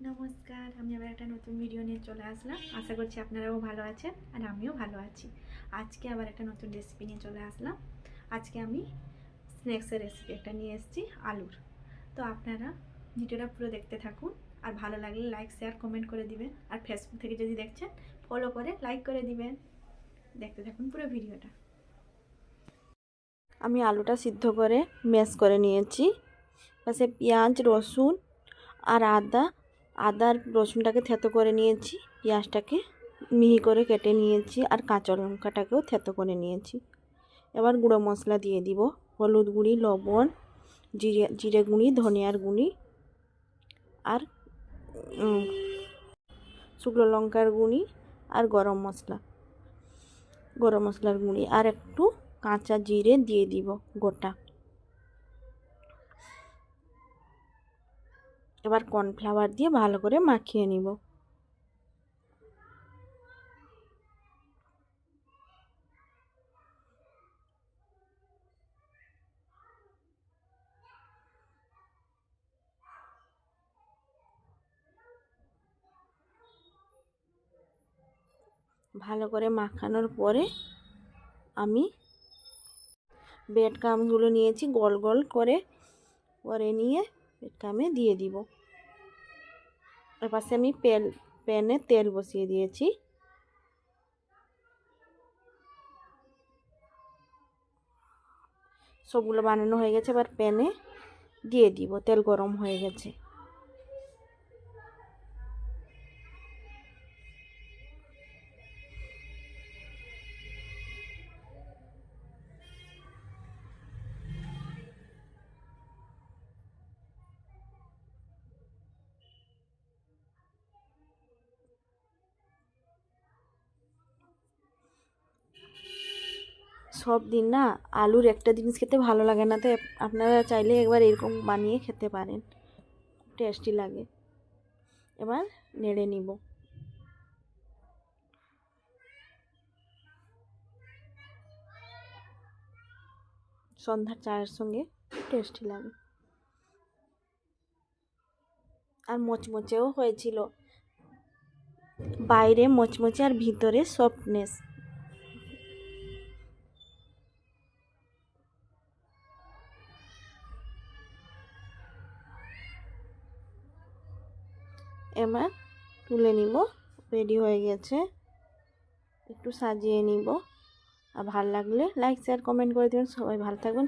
নমস্কার, আমি আবার একটা নতুন ভিডিও নিয়ে চলে আসলাম। আশা করছি আপনারাও ভালো আছেন আর আমিও ভালো আছি। আজকে আবার একটা নতুন রেসিপি নিয়ে চলে আসলাম। আজকে আমি স্ন্যাক্সের রেসিপি একটা নিয়ে এসেছি, আলুর। তো আপনারা ভিডিওটা পুরো দেখতে থাকুন, আর ভালো লাগলে লাইক শেয়ার কমেন্ট করে দিবেন, আর ফেসবুক থেকে যদি দেখছেন ফলো করে লাইক করে দিবেন। দেখতে থাকুন পুরো ভিডিওটা। আমি আলুটা সিদ্ধ করে ম্যাশ করে নিয়েছি। পাশে পেঁয়াজ, রসুন আর আদা আর রসুনটাকে থেতো করে নিয়েছি, পেঁয়াজটাকে মিহি করে কেটে নিয়েছি, আর কাঁচা লঙ্কাটাকেও থেতো করে নিয়েছি। এবার গুঁড়ো মশলা দিয়ে দিব, হলুদ গুঁড়ি, লবণ, জিরে গুঁড়ি, ধনিয়ার গুঁড়ি, আর শুকনো লঙ্কার গুঁড়ি, আর গরম মশলার গুঁড়ি, আর একটু কাঁচা জিরে দিয়ে দিব গোটা। এবার কর্নফ্লাওয়ার দিয়ে ভালো করে মাখিয়ে নিব। ভালো করে মাখানোর পরে আমি ব্রেড ক্রাম্বসগুলো নিয়েছি, গোল গোল করে নিয়ে ব্রেড ক্রাম্বে দিয়ে দিব। এপাশে আমি প্যানে তেল বসিয়ে দিয়েছি। সবগুলো বানানো হয়ে গেছে, এবার প্যানে দিয়ে দিব, তেল গরম হয়ে গেছে। সব দিন না আলুর একটা জিনিস খেতে ভালো লাগে না, তো আপনারা চাইলে একবার এরকম বানিয়ে খেতে পারেন, টেস্টি লাগে। এবার নেড়ে নিব। সন্ধ্যার চায়ের সঙ্গে টেস্টি লাগে, আর মচমচেও হয়েছিল, বাইরে মচমচে আর ভিতরে সফটনেস। এবার তুলে নিব, রেডি হয়ে গেছে। একটু সাজিয়ে নিব, আর ভালো লাগলে লাইক শেয়ার কমেন্ট করে দেবেন। সবাই ভালো থাকবেন।